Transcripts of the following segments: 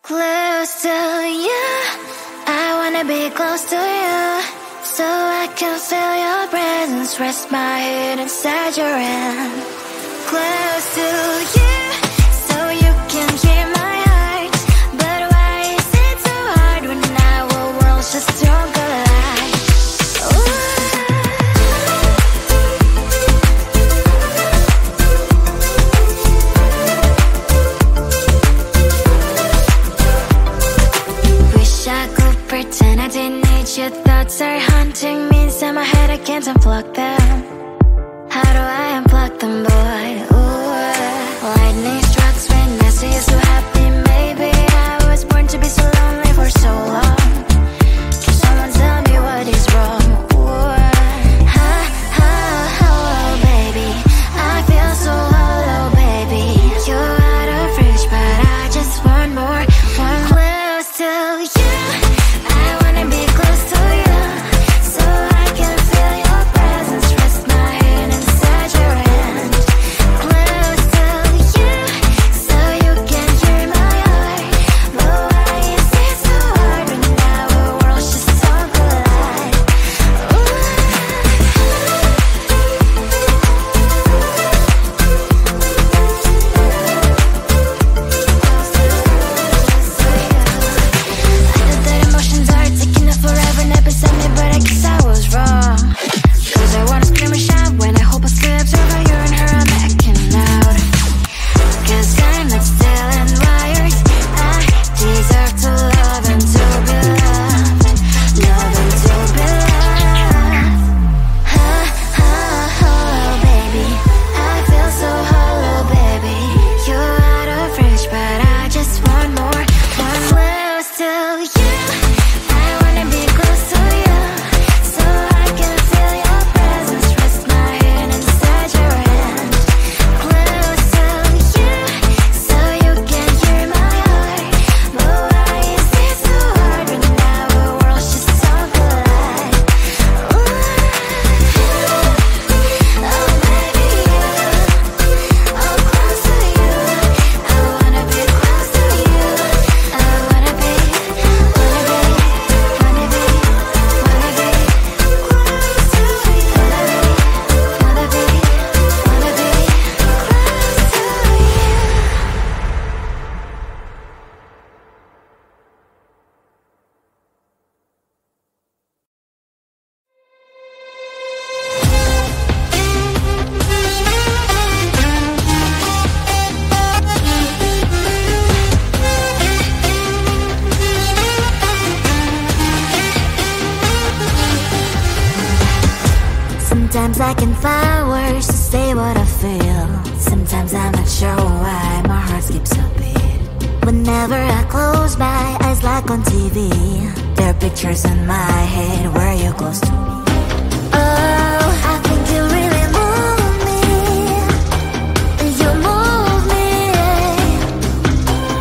Close to you, I wanna be close to you, so I can feel your presence, rest my head inside your hand. Close to you, so you can hear my heart, but why is it so hard when our world's just don't collide? Pretend I didn't need your thoughts are haunting me inside my head, I can't unplug them. How do I unplug them, boy? Ooh, lightning strikes when I see you so happy. Maybe I was born to be so lonely for so long. Can someone tell me what is wrong? Ooh, oh, baby, I feel so hollow, baby. You're out of reach, but I just want more, one close to you. Sometimes I can find words to say what I feel. Sometimes I'm not sure why my heart skips a beat. Whenever I close my eyes like on TV, there are pictures in my head where you're close to me. Oh, I think you really move me. You move me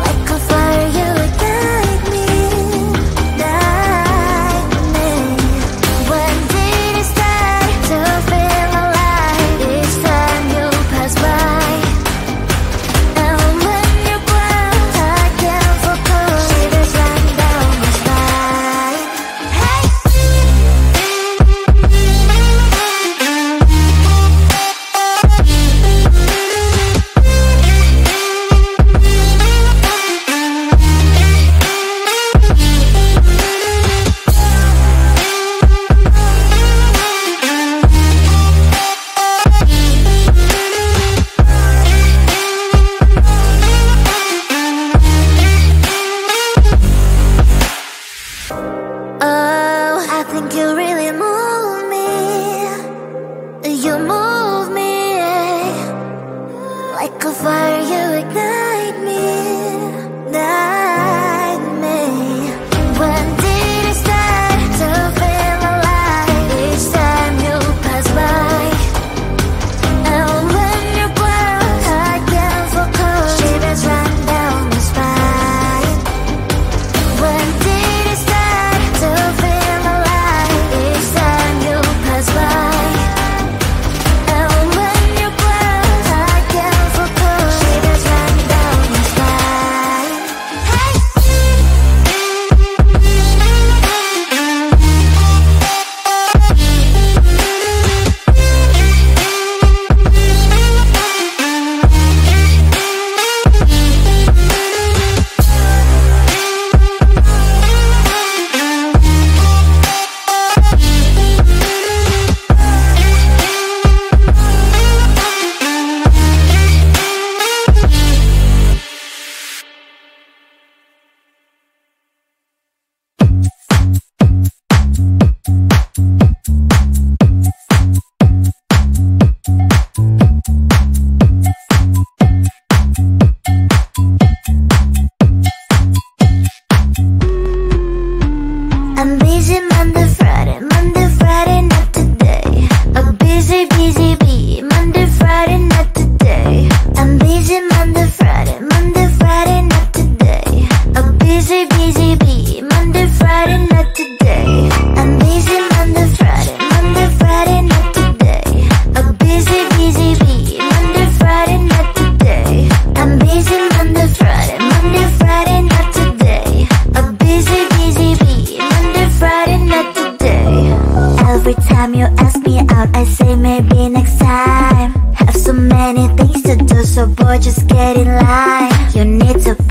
like a fire, you would guide me, guide me. When did it start to feel alive? Each time you pass by, and when you ground, I can't focus. Shivers run down my spine. Hey.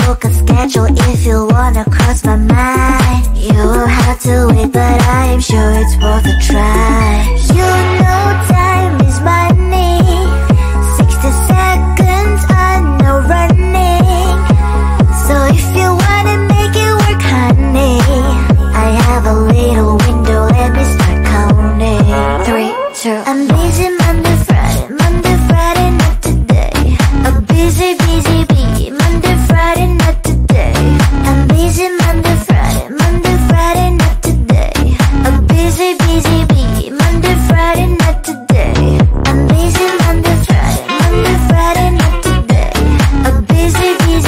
book a schedule if you wanna cross my mind. You will have to wait, but I'm sure it's worth a try. You know time is money. 60 seconds on no running. So if you wanna make it work, honey, I have a little window, let me start counting. 3, 2, I'm busy Monday, Friday, not today. A busy bee, Monday, Friday, not today. I'm busy Monday, Friday, not today. A busy bee, Monday, Friday, not today. I'm busy Monday, Friday, not today. A busy bee,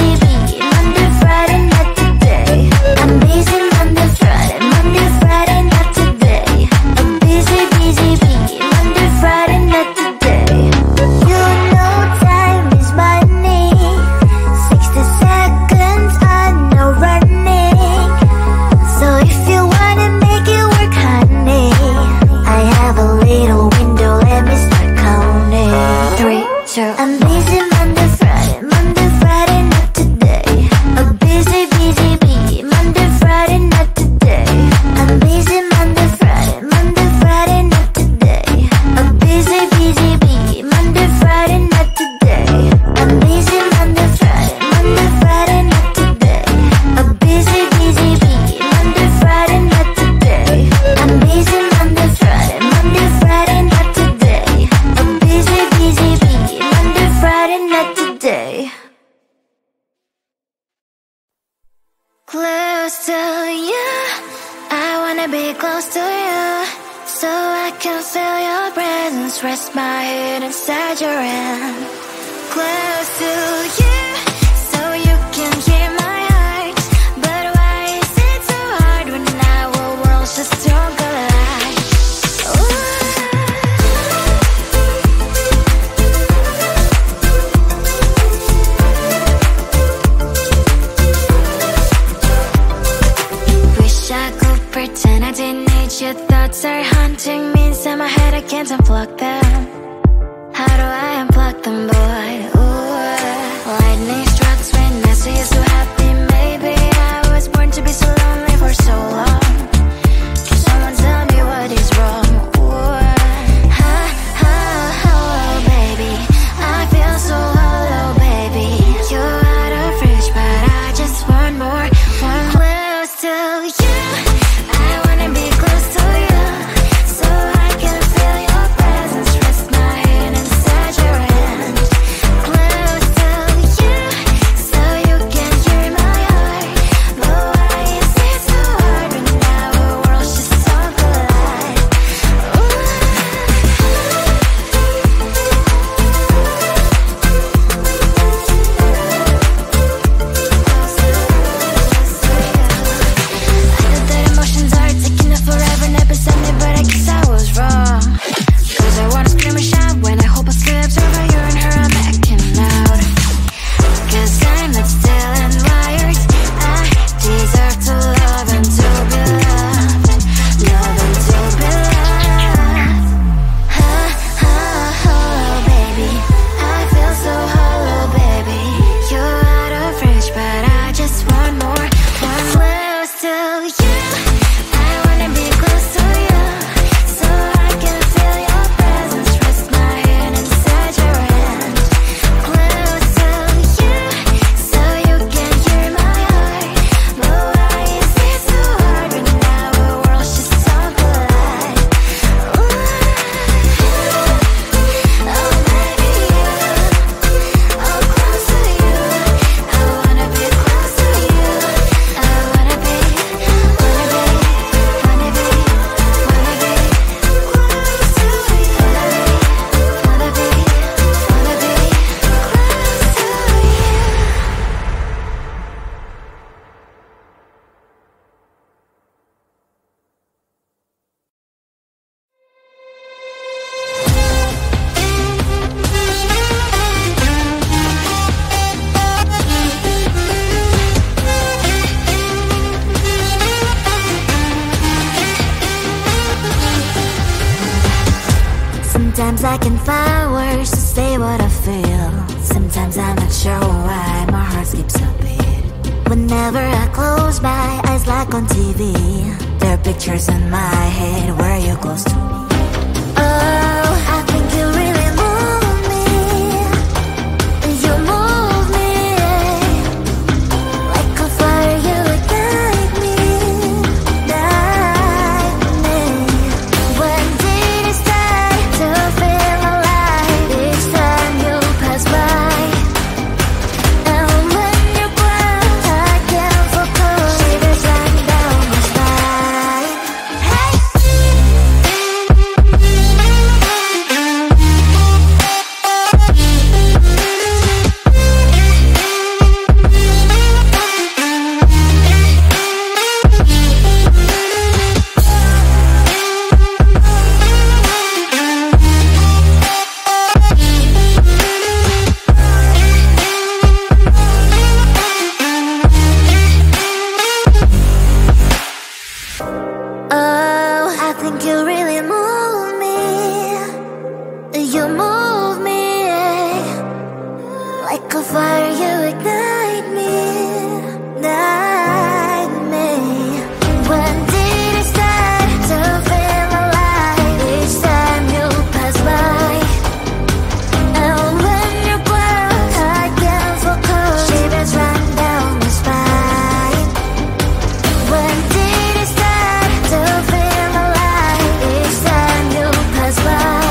Monday, Friday, not today. I'm busy Monday, Friday, not today. A busy bee, Monday, Friday, not today. You know time is money. 60 seconds on no running. So if you wanna make it work, honey, I have a little window, let me start counting. 3, 2, I'm busy Monday, Friday, not today. A busy bee, Monday, Friday, not today. I'm busy Monday, Friday, not today. A busy bee, Monday, Friday, not today. I'm busy Monday, Friday, not today. A busy bee, Monday, Friday, not today. I'm busy Monday, Friday, not today. A busy bee, Monday, Friday, not today. Close to you, I wanna be close to you, so I can feel your presence, rest my head inside your hand. Close to you, so you can hear my heart. But why is it so hard when our worlds just don't collide? Wish I could pretend I didn't need your thoughts are haunting me inside my head, I can't unplug them. How do I unplug them, boy? Ooh, lightning strikes when I see you so happy. Maybe I was born to be so lonely for so long. Can someone tell me what is wrong? Ooh, oh, baby, I feel so hollow, baby. You're out of reach, but I just want more, close to you. I wanna be close to you, so I can feel your presence, rest my head inside your hand. Close to you, so you can hear my heart. But why is it so hard when our worlds just don't collide? I know that emotions are taking up forever, never send me, but I guess I was wrong. Cause I wanna scream and shout when I hope I slip over you and her, I'm acting out. Cause I'm not still and wired. I deserve to love and to be loved. Love and to be loved. Oh, baby, I feel so hollow, baby. You're out of reach, but I just want more, close to you. I wanna be close to you, so I can feel your presence, rest my head inside your hand. Close to you, so you can hear my heart. But why is it so hard when our worlds just don't collide? Oh, baby, oh, close to you. I wanna be close to you. I wanna be close to you. Sometimes I can find words to say what I feel. Sometimes I'm not sure why my heart skips a beat. Whenever I close my eyes like on TV, there are pictures in my head where you're close to me. Oh, I think you really move me. You move me like a fire, you ignite me, ignite me. When did it start to feel alive? Each time you pass by, and when you glance, I can't focus. Shivers run down my spine. Hey. Oh, I think you really move me. You move me like a fire, you ignite me, ignite me. When did it start to feel alive? Each time you pass by, and when you glance, I can't focus. Shivers run down my spine. When did it start to feel alive? Each time you pass by,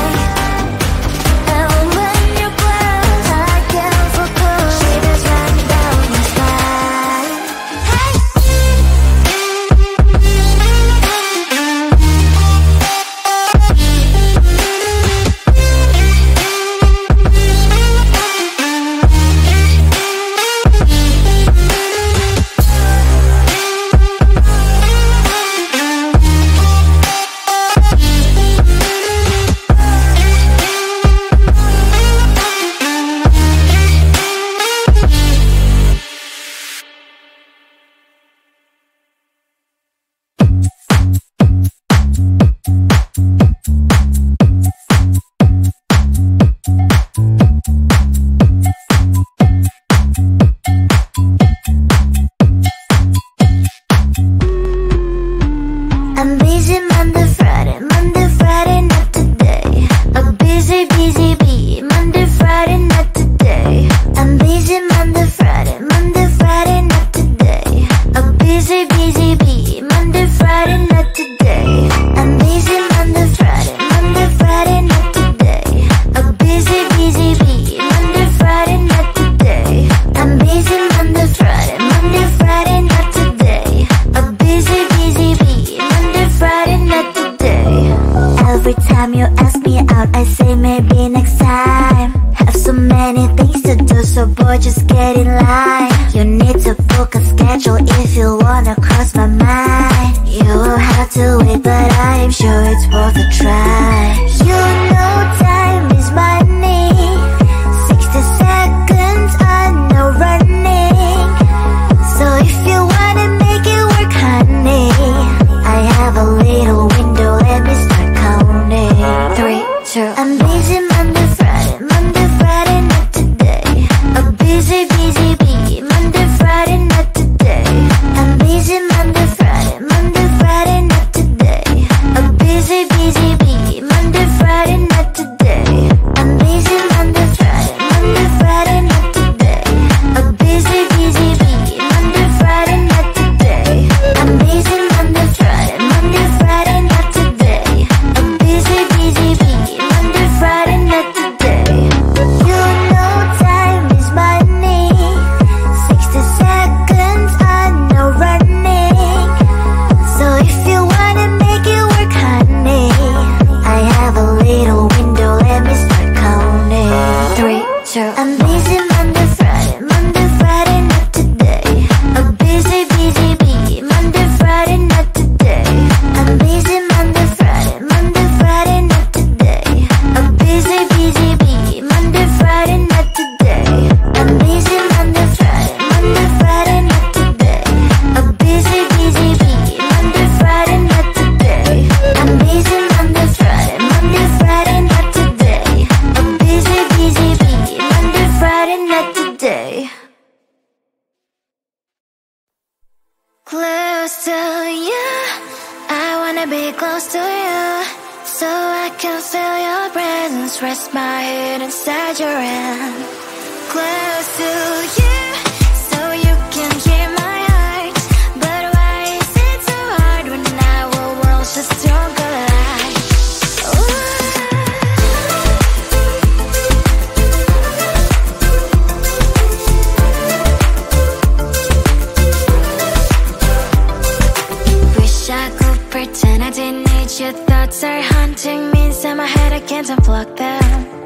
and when you glance, I can't focus. Shivers run down my spine. Hey. I'm busy Monday, Friday, not today. A busy, busy bee, Monday, Friday, not today. I'm busy Monday, Friday, not today. A busy, busy bee, Monday, Friday, not today. I'm busy Monday, Friday, not today. A busy, busy bee, Monday, Friday, not today. I'm busy Monday, Friday, not today. A busy, busy bee, Monday, Friday, not today. Every time you ask me out, I say maybe next time. Have so many things to do, so boy, just get in line. You need to book a schedule if you wanna cross my mind. You will have to wait, but I am sure it's worth a try. You know time is money. 60 seconds on no running. So if you wanna make it work, honey, I have a little window, let me start counting. 3, 2, I'm busy Monday, Friday, not today. A busy, busy bee, Monday, Friday, not today. I'm busy Monday, Friday, not today. A busy, busy bee, Monday, Friday, Close to you, I wanna be close to you, so I can feel your presence, rest my head inside your hand. Close to you, so you can hear my heart, but why is it so hard when our worlds just don't collide? Wish I could pretend I didn't need your thoughts are haunting me inside my head, I can't unplug them.